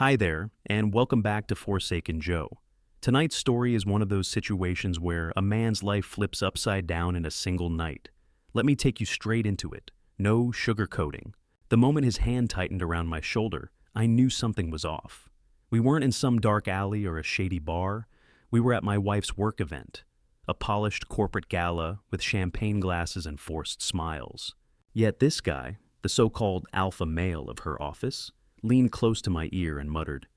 Hi there, and welcome back to Forsaken Joe. Tonight's story is one of those situations where a man's life flips upside down in a single night. Let me take you straight into it. No sugarcoating. The moment his hand tightened around my shoulder, I knew something was off. We weren't in some dark alley or a shady bar. We were at my wife's work event, a polished corporate gala with champagne glasses and forced smiles. Yet this guy, the so-called alpha male of her office, leaned close to my ear and muttered,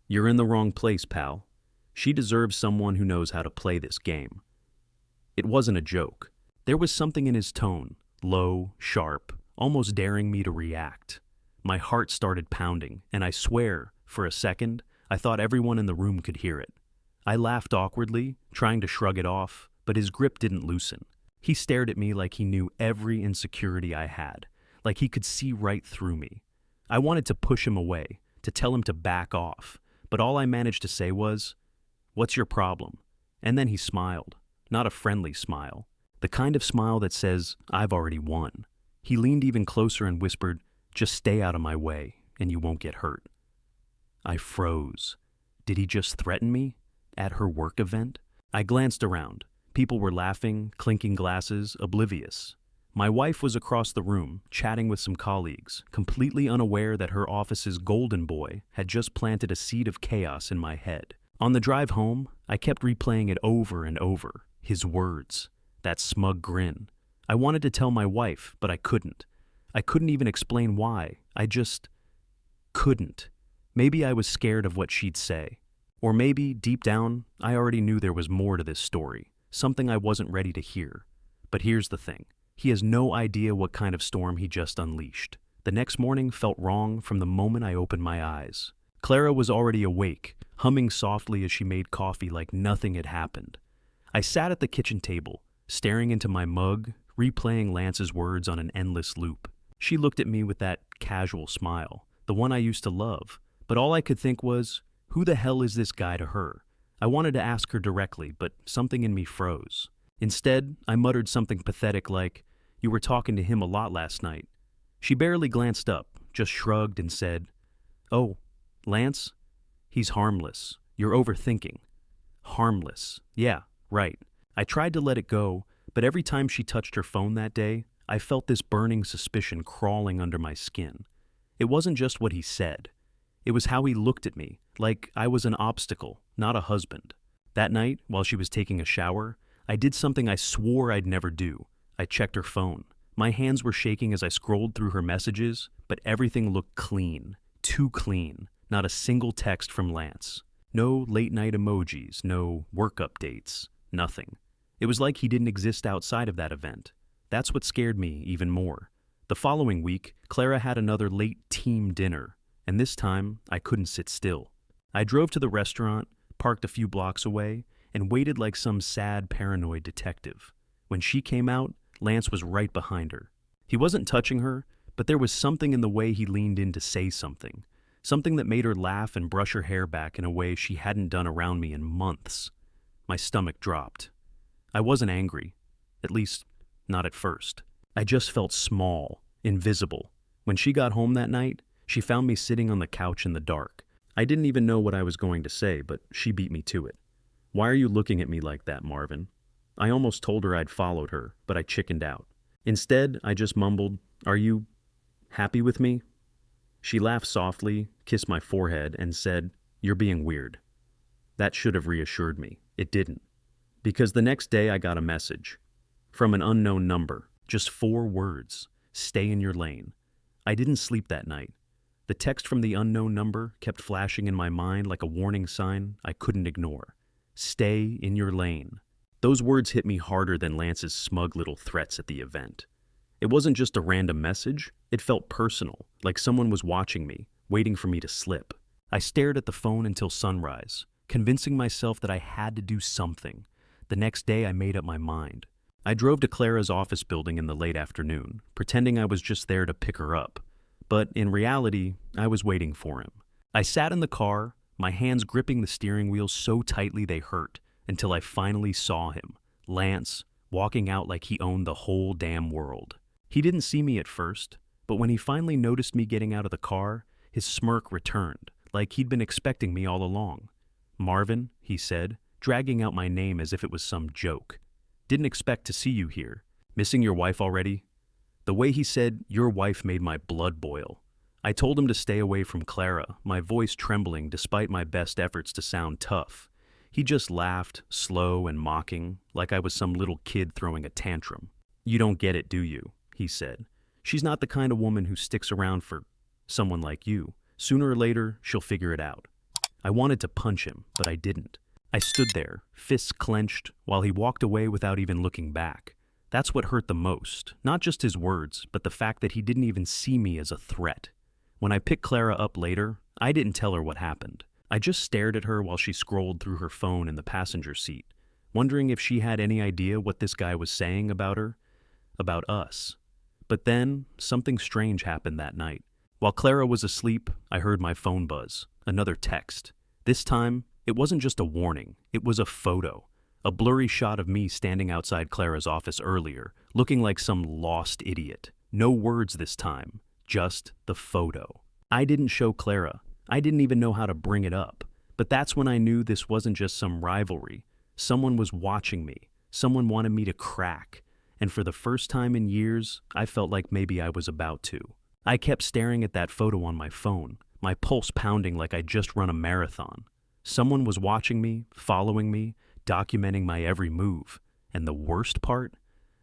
"You're in the wrong place, pal. She deserves someone who knows how to play this game." It wasn't a joke. There was something in his tone, low, sharp, almost daring me to react. My heart started pounding, and I swear, for a second, I thought everyone in the room could hear it. I laughed awkwardly, trying to shrug it off, but his grip didn't loosen. He stared at me like he knew every insecurity I had, like he could see right through me. I wanted to push him away, to tell him to back off, but all I managed to say was, "What's your problem?" And then he smiled, not a friendly smile, the kind of smile that says, "I've already won." He leaned even closer and whispered, "Just stay out of my way, and you won't get hurt." I froze. Did he just threaten me? At her work event? I glanced around. People were laughing, clinking glasses, oblivious. My wife was across the room, chatting with some colleagues, completely unaware that her office's golden boy had just planted a seed of chaos in my head. On the drive home, I kept replaying it over and over. His words, that smug grin. I wanted to tell my wife, but I couldn't. I couldn't even explain why. I just couldn't. Maybe I was scared of what she'd say. Or maybe, deep down, I already knew there was more to this story, something I wasn't ready to hear. But here's the thing. He has no idea what kind of storm he just unleashed. The next morning felt wrong from the moment I opened my eyes. Clara was already awake, humming softly as she made coffee like nothing had happened. I sat at the kitchen table, staring into my mug, replaying Lance's words on an endless loop. She looked at me with that casual smile, the one I used to love, but all I could think was, who the hell is this guy to her? I wanted to ask her directly, but something in me froze. Instead, I muttered something pathetic like, "You were talking to him a lot last night." She barely glanced up, just shrugged and said, "Oh, Lance? He's harmless. You're overthinking." Harmless. Yeah, right. I tried to let it go, but every time she touched her phone that day, I felt this burning suspicion crawling under my skin. It wasn't just what he said. It was how he looked at me, like I was an obstacle, not a husband. That night, while she was taking a shower, I did something I swore I'd never do. I checked her phone. My hands were shaking as I scrolled through her messages, but everything looked clean. Too clean. Not a single text from Lance. No late-night emojis, no work updates, nothing. It was like he didn't exist outside of that event. That's what scared me even more. The following week, Clara had another late team dinner, and this time, I couldn't sit still. I drove to the restaurant, parked a few blocks away, and waited like some sad, paranoid detective. When she came out, Lance was right behind her. He wasn't touching her, but there was something in the way he leaned in to say something. Something that made her laugh and brush her hair back in a way she hadn't done around me in months. My stomach dropped. I wasn't angry. At least, not at first. I just felt small, invisible. When she got home that night, she found me sitting on the couch in the dark. I didn't even know what I was going to say, but she beat me to it. "Why are you looking at me like that, Marvin?" I almost told her I'd followed her, but I chickened out. Instead, I just mumbled, "Are you happy with me?" She laughed softly, kissed my forehead, and said, "You're being weird." That should have reassured me. It didn't. Because the next day I got a message. From an unknown number. Just 4 words. "Stay in your lane." I didn't sleep that night. The text from the unknown number kept flashing in my mind like a warning sign I couldn't ignore. Stay in your lane. Those words hit me harder than Lance's smug little threats at the event. It wasn't just a random message, it felt personal, like someone was watching me, waiting for me to slip. I stared at the phone until sunrise, convincing myself that I had to do something. The next day I made up my mind. I drove to Clara's office building in the late afternoon, pretending I was just there to pick her up. But in reality, I was waiting for him. I sat in the car, my hands gripping the steering wheel so tightly they hurt, until I finally saw him, Lance, walking out like he owned the whole damn world. He didn't see me at first, but when he finally noticed me getting out of the car, his smirk returned, like he'd been expecting me all along. "Marvin," he said, dragging out my name as if it was some joke. "Didn't expect to see you here. Missing your wife already?" The way he said "your wife" made my blood boil. I told him to stay away from Clara, my voice trembling despite my best efforts to sound tough. He just laughed, slow and mocking, like I was some little kid throwing a tantrum. "You don't get it, do you?" he said. "She's not the kind of woman who sticks around for someone like you. Sooner or later, she'll figure it out." I wanted to punch him, but I didn't. I stood there, fists clenched, while he walked away without even looking back. That's what hurt the most, not just his words, but the fact that he didn't even see me as a threat. When I picked Clara up later, I didn't tell her what happened. I just stared at her while she scrolled through her phone in the passenger seat, wondering if she had any idea what this guy was saying about her, about us. But then, something strange happened that night. While Clara was asleep, I heard my phone buzz. Another text. This time, it wasn't just a warning, it was a photo. A blurry shot of me standing outside Clara's office earlier, looking like some lost idiot. No words this time, just the photo. I didn't show Clara. I didn't even know how to bring it up. But that's when I knew this wasn't just some rivalry. Someone was watching me. Someone wanted me to crack. And for the first time in years, I felt like maybe I was about to. I kept staring at that photo on my phone, my pulse pounding like I'd just run a marathon. Someone was watching me, following me, documenting my every move. And the worst part?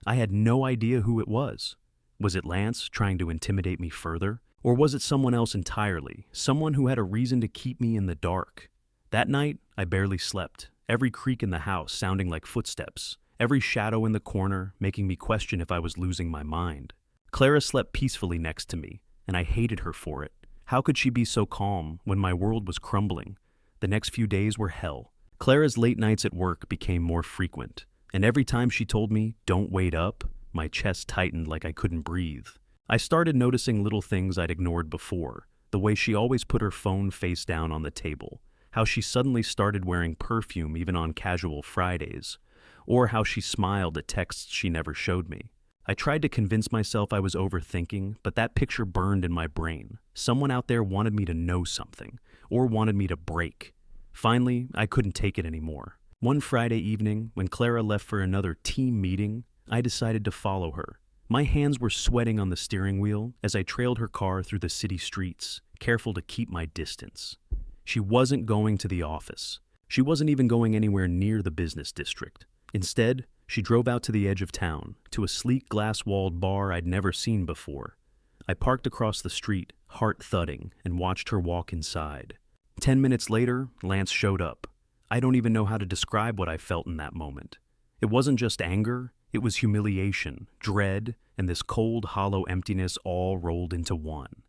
I had no idea who it was. Was it Lance trying to intimidate me further? Or was it someone else entirely, someone who had a reason to keep me in the dark? That night, I barely slept, every creak in the house sounding like footsteps, every shadow in the corner making me question if I was losing my mind. Clara slept peacefully next to me, and I hated her for it. How could she be so calm when my world was crumbling? The next few days were hell. Clara's late nights at work became more frequent, and every time she told me, "Don't wait up," my chest tightened like I couldn't breathe. I started noticing little things I'd ignored before, the way she always put her phone face down on the table, how she suddenly started wearing perfume even on casual Fridays, or how she smiled at texts she never showed me. I tried to convince myself I was overthinking, but that picture burned in my brain. Someone out there wanted me to know something, or wanted me to break. Finally, I couldn't take it anymore. One Friday evening, when Clara left for another team meeting, I decided to follow her. My hands were sweating on the steering wheel as I trailed her car through the city streets, careful to keep my distance. She wasn't going to the office. She wasn't even going anywhere near the business district. Instead, she drove out to the edge of town, to a sleek glass-walled bar I'd never seen before. I parked across the street, heart thudding, and watched her walk inside. 10 minutes later, Lance showed up. I don't even know how to describe what I felt in that moment. It wasn't just anger, it was humiliation, dread, and this cold, hollow emptiness all rolled into one.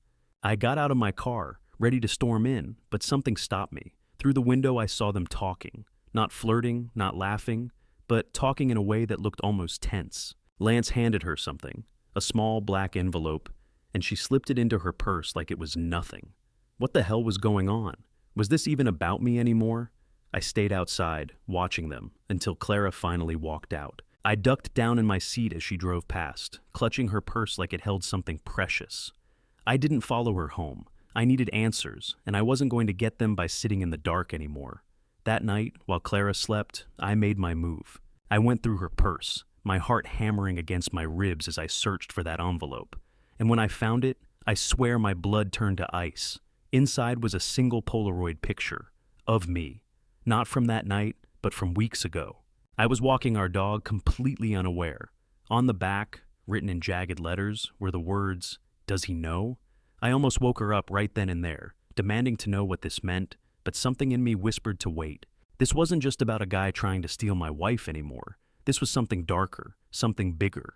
I got out of my car, ready to storm in, but something stopped me. Through the window I saw them talking, not flirting, not laughing, but talking in a way that looked almost tense. Lance handed her something, a small black envelope, and she slipped it into her purse like it was nothing. What the hell was going on? Was this even about me anymore? I stayed outside, watching them, until Clara finally walked out. I ducked down in my seat as she drove past, clutching her purse like it held something precious. I didn't follow her home. I needed answers, and I wasn't going to get them by sitting in the dark anymore. That night, while Clara slept, I made my move. I went through her purse, my heart hammering against my ribs as I searched for that envelope. And when I found it, I swear my blood turned to ice. Inside was a single Polaroid picture of me. Not from that night, but from weeks ago. I was walking our dog completely unaware. On the back, written in jagged letters, were the words, "Does he know?" I almost woke her up right then and there, demanding to know what this meant, but something in me whispered to wait. This wasn't just about a guy trying to steal my wife anymore. This was something darker, something bigger.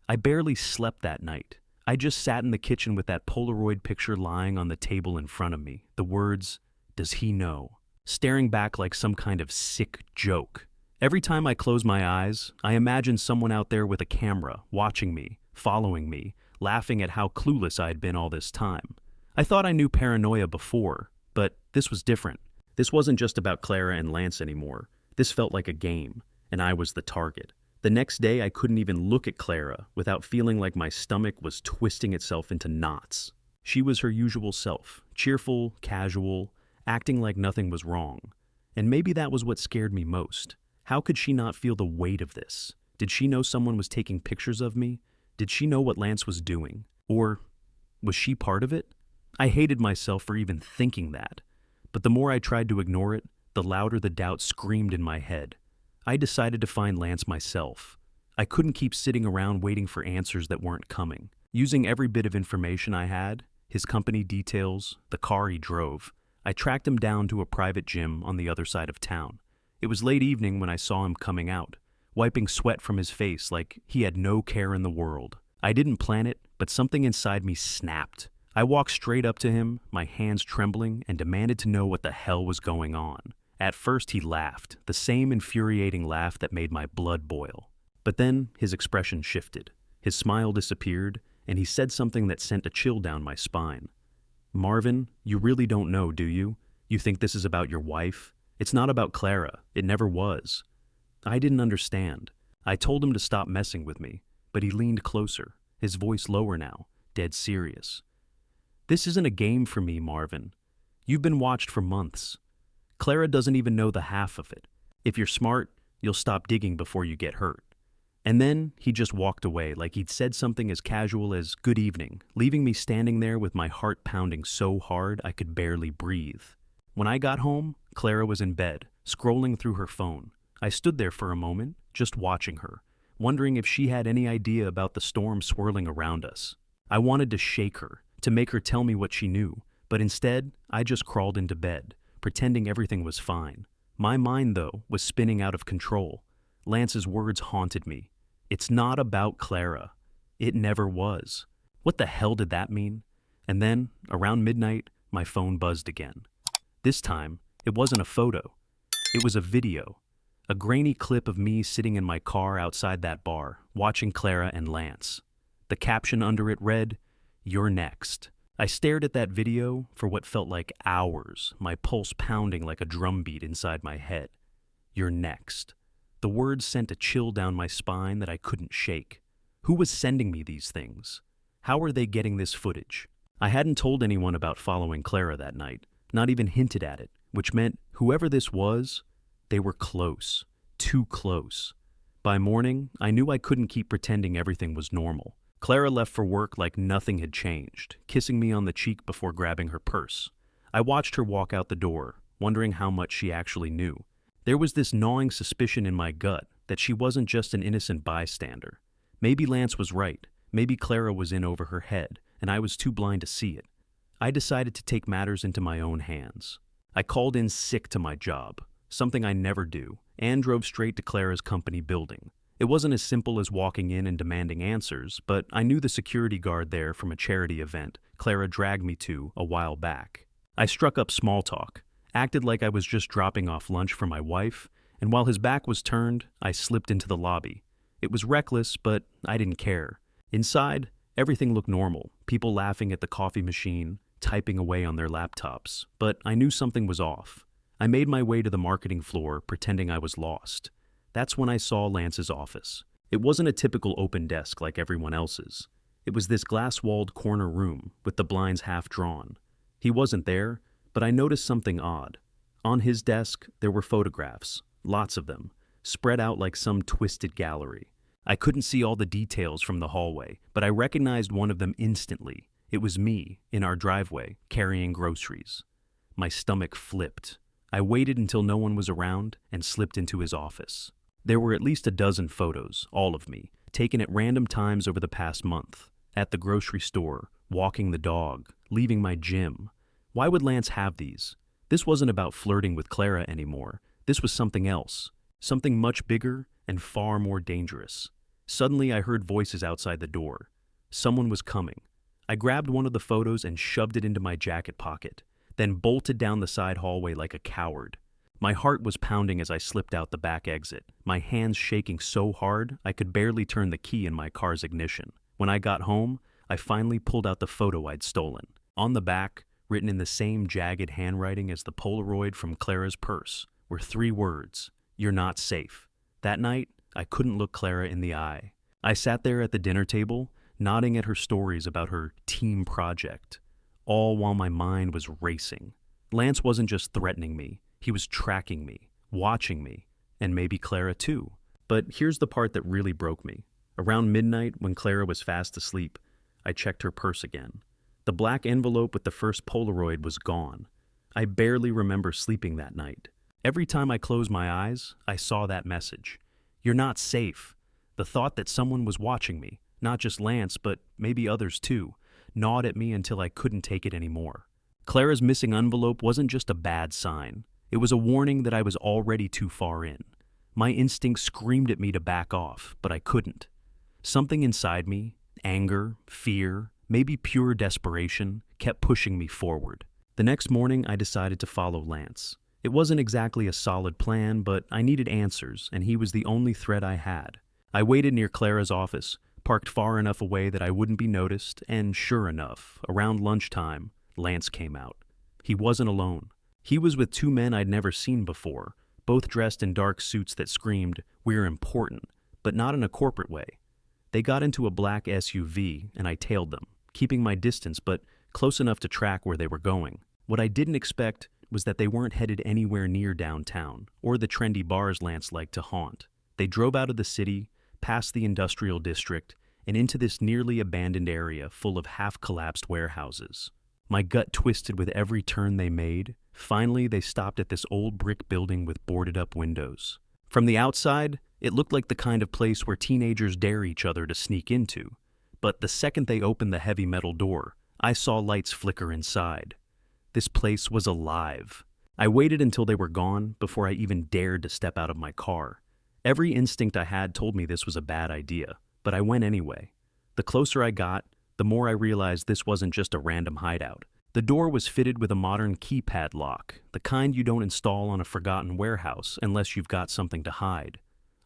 I barely slept that night. I just sat in the kitchen with that Polaroid picture lying on the table in front of me. The words, "Does he know?" staring back like some kind of sick joke. Every time I close my eyes, I imagine someone out there with a camera, watching me, following me, laughing at how clueless I had been all this time. I thought I knew paranoia before, but this was different. This wasn't just about Clara and Lance anymore. This felt like a game, and I was the target. The next day, I couldn't even look at Clara without feeling like my stomach was twisting itself into knots. She was her usual self, cheerful, casual, acting like nothing was wrong. And maybe that was what scared me most. How could she not feel the weight of this? Did she know someone was taking pictures of me? Did she know what Lance was doing? Or was she part of it? I hated myself for even thinking that. But the more I tried to ignore it, the louder the doubt screamed in my head. I decided to find Lance myself. I couldn't keep sitting around waiting for answers that weren't coming. Using every bit of information I had, his company details, the car he drove, I tracked him down to a private gym on the other side of town. It was late evening when I saw him coming out, wiping sweat from his face like he had no care in the world. I didn't plan it, but something inside me snapped. I walked straight up to him, my hands trembling, and demanded to know what the hell was going on. At first he laughed, the same infuriating laugh that made my blood boil. But then his expression shifted. His smile disappeared, and he said something that sent a chill down my spine. "Marvin, you really don't know, do you? You think this is about your wife? It's not about Clara. It never was." I didn't understand. I told him to stop messing with me, but he leaned closer, his voice lower now, dead serious. "This isn't a game for me, Marvin. You've been watched for months. Clara doesn't even know the half of it. If you're smart, you'll stop digging before you get hurt." And then he just walked away like he'd said something as casual as "good evening," leaving me standing there with my heart pounding so hard I could barely breathe. When I got home, Clara was in bed, scrolling through her phone. I stood there for a moment, just watching her, wondering if she had any idea about the storm swirling around us. I wanted to shake her, to make her tell me what she knew, but instead, I just crawled into bed, pretending everything was fine. My mind, though, was spinning out of control. Lance's words haunted me. "It's not about Clara. It never was." What the hell did that mean? And then, around midnight, my phone buzzed again. This time, it wasn't a photo. It was a video. A grainy clip of me sitting in my car outside that bar, watching Clara and Lance. The caption under it read, "You're next." I stared at that video for what felt like hours, my pulse pounding like a drumbeat inside my head. "You're next." The words sent a chill down my spine that I couldn't shake. Who was sending me these things? How were they getting this footage? I hadn't told anyone about following Clara that night, not even hinted at it, which meant whoever this was, they were close. Too close. By morning, I knew I couldn't keep pretending everything was normal. Clara left for work like nothing had changed, kissing me on the cheek before grabbing her purse. I watched her walk out the door, wondering how much she actually knew. There was this gnawing suspicion in my gut that she wasn't just an innocent bystander. Maybe Lance was right. Maybe Clara was in over her head, and I was too blind to see it. I decided to take matters into my own hands. I called in sick to my job, something I never do, and drove straight to Clara's company building. It wasn't as simple as walking in and demanding answers, but I knew the security guard there from a charity event Clara dragged me to a while back. I struck up small talk, acted like I was just dropping off lunch for my wife, and while his back was turned, I slipped into the lobby. It was reckless, but I didn't care. Inside, everything looked normal, people laughing at the coffee machine, typing away on their laptops, but I knew something was off. I made my way to the marketing floor, pretending I was lost. That's when I saw Lance's office. It wasn't a typical open desk like everyone else's. It was this glass-walled corner room with the blinds half drawn. He wasn't there, but I noticed something odd. On his desk, there were photographs, lots of them, spread out like some twisted gallery. I couldn't see all the details from the hallway, but I recognized one of them instantly. It was me, in our driveway, carrying groceries. My stomach flipped. I waited until no one was around and slipped into his office. There were at least a dozen photos, all of me, taken at random times over the past month. At the grocery store, walking the dog, leaving my gym. Why would Lance have these? This wasn't about flirting with Clara anymore. This was something else. Something much bigger and far more dangerous. Suddenly I heard voices outside the door. Someone was coming. I grabbed one of the photos and shoved it into my jacket pocket, then bolted down the side hallway like a coward. My heart was pounding as I slipped out the back exit, my hands shaking so hard I could barely turn the key in my car's ignition. When I got home, I finally pulled out the photo I'd stolen. On the back, written in the same jagged handwriting as the Polaroid from Clara's purse, were 3 words: "You're not safe." That night, I couldn't look Clara in the eye. I sat there at the dinner table, nodding at her stories about her team project, all while my mind was racing. Lance wasn't just threatening me, he was tracking me, watching me, and maybe Clara too. But here's the part that really broke me. Around midnight, when Clara was fast asleep, I checked her purse again. The black envelope with the first Polaroid was gone. I barely remember sleeping that night. Every time I closed my eyes, I saw that message. You're not safe. The thought that someone was watching me, not just Lance, but maybe others too, gnawed at me until I couldn't take it anymore. Clara's missing envelope wasn't just a bad sign. It was a warning that I was already too far in. My instinct screamed at me to back off, but I couldn't. Something inside me, anger, fear, maybe pure desperation, kept pushing me forward. The next morning, I decided to follow Lance. It wasn't exactly a solid plan, but I needed answers, and he was the only thread I had. I waited near Clara's office, parked far enough away that I wouldn't be noticed, and sure enough, around lunchtime, Lance came out. He wasn't alone. He was with two men I'd never seen before, both dressed in dark suits that screamed, "We're important," but not in a corporate way. They got into a black SUV, and I tailed them, keeping my distance but close enough to track where they were going. What I didn't expect was that they weren't headed anywhere near downtown, or the trendy bars Lance liked to haunt. They drove out of the city, past the industrial district, and into this nearly abandoned area full of half-collapsed warehouses. My gut twisted with every turn they made. Finally, they stopped at this old brick building with boarded-up windows. From the outside, it looked like the kind of place where teenagers dare each other to sneak into. But the second they opened the heavy metal door, I saw lights flicker inside. This place was alive. I waited until they were gone before I even dared to step out of my car. Every instinct I had told me this was a bad idea, but I went anyway. The closer I got, the more I realized this wasn't just a random hideout. The door was fitted with a modern keypad lock, the kind you don't install on a forgotten warehouse unless you've got something to hide.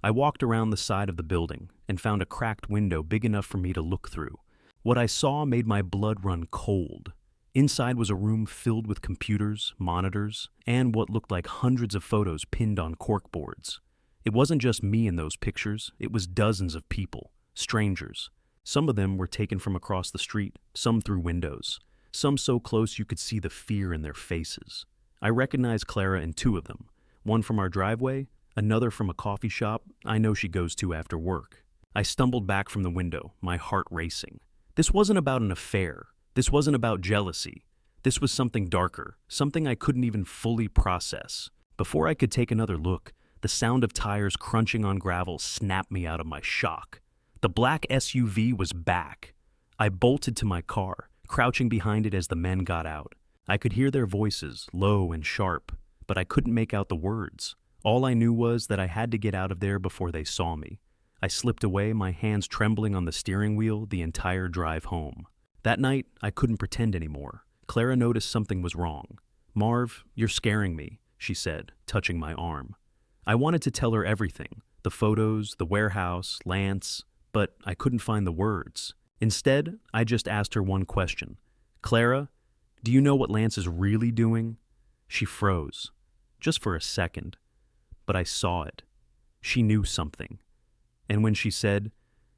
I walked around the side of the building and found a cracked window big enough for me to look through. What I saw made my blood run cold. Inside was a room filled with computers, monitors, and what looked like hundreds of photos pinned on corkboards. It wasn't just me in those pictures, it was dozens of people, strangers. Some of them were taken from across the street, some through windows, some so close you could see the fear in their faces. I recognized Clara in two of them, one from our driveway, another from a coffee shop I know she goes to after work. I stumbled back from the window, my heart racing. This wasn't about an affair. This wasn't about jealousy. This was something darker, something I couldn't even fully process. Before I could take another look, the sound of tires crunching on gravel snapped me out of my shock. The black SUV was back. I bolted to my car, crouching behind it as the men got out. I could hear their voices, low and sharp, but I couldn't make out the words. All I knew was that I had to get out of there before they saw me. I slipped away, my hands trembling on the steering wheel the entire drive home. That night, I couldn't pretend anymore. Clara noticed something was wrong. "Marv, you're scaring me," she said, touching my arm. I wanted to tell her everything, the photos, the warehouse, Lance, but I couldn't find the words. Instead, I just asked her one question. "Clara, do you know what Lance is really doing?" She froze, just for a second. But I saw it. She knew something. And when she said,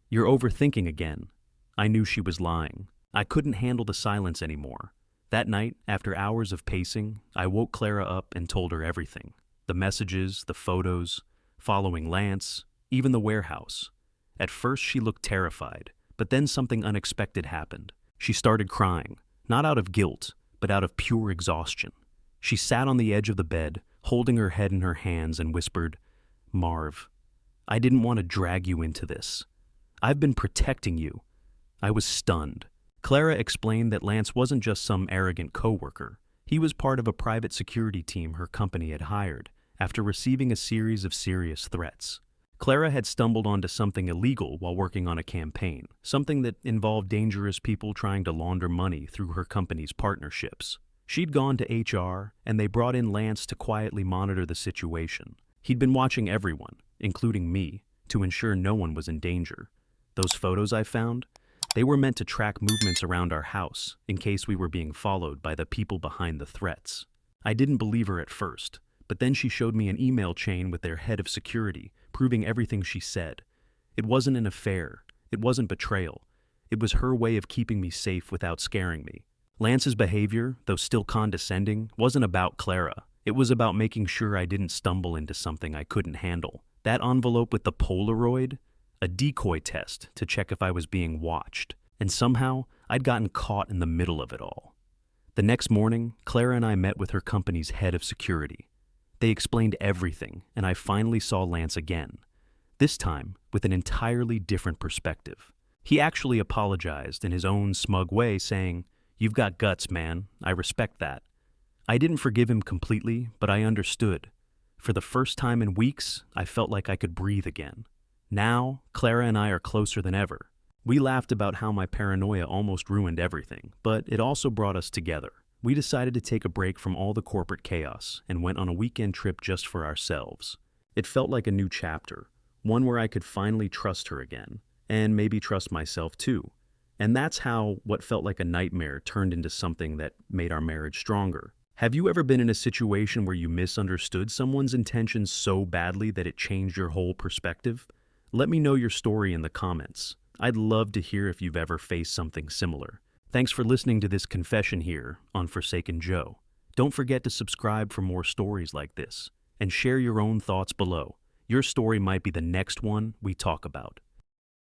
"You're overthinking again," I knew she was lying. I couldn't handle the silence anymore. That night, after hours of pacing, I woke Clara up and told her everything. The messages, the photos, following Lance, even the warehouse. At first, she looked terrified, but then something unexpected happened. She started crying, not out of guilt, but out of pure exhaustion. She sat on the edge of the bed, holding her head in her hands, and whispered, "Marv, I didn't want to drag you into this. I've been protecting you." I was stunned. Clara explained that Lance wasn't just some arrogant coworker. He was part of a private security team her company had hired after receiving a series of serious threats. Clara had stumbled onto something illegal while working on a campaign, something that involved dangerous people trying to launder money through her company's partnerships. She'd gone to HR, and they brought in Lance to quietly monitor the situation. He'd been watching everyone, including me, to ensure no one was in danger. Those photos I found, they were meant to track movements around our house in case we were being followed by the people behind the threats. I didn't believe her at first, but then she showed me an email chain with their head of security, proving everything she said. It wasn't an affair. It wasn't betrayal. It was her way of keeping me safe without scaring me. Lance's behavior, though still condescending, wasn't about Clara. It was about making sure I didn't stumble into something I couldn't handle. That envelope with the Polaroid? A decoy test to check if I was being watched. And somehow, I'd gotten caught in the middle of it all. The next morning, Clara and I met with her company's head of security. They explained everything, and I finally saw Lance again. This time, with an entirely different perspective. He actually apologized in his own smug way, saying, "You've got guts, man. I respect that." I didn't forgive him completely, but I understood. For the first time in weeks, I felt like I could breathe again. Now, Clara and I are closer than ever. We laughed about how my paranoia almost ruined everything, but it also brought us together. We decided to take a break from all the corporate chaos and went on a weekend trip just for ourselves. It felt like a new chapter, one where I could finally trust her again, and maybe trust myself too. And that's how what felt like a nightmare turned into something that made our marriage stronger. Have you ever been in a situation where you misunderstood someone's intentions so badly that it changed your whole perspective? Let me know your story in the comments. I'd love to hear if you've ever faced something similar. Thanks for listening to this confession here on Forsaken Joe. Don't forget to subscribe for more stories like this, and share your own thoughts below. Your story might be the next one we talk about.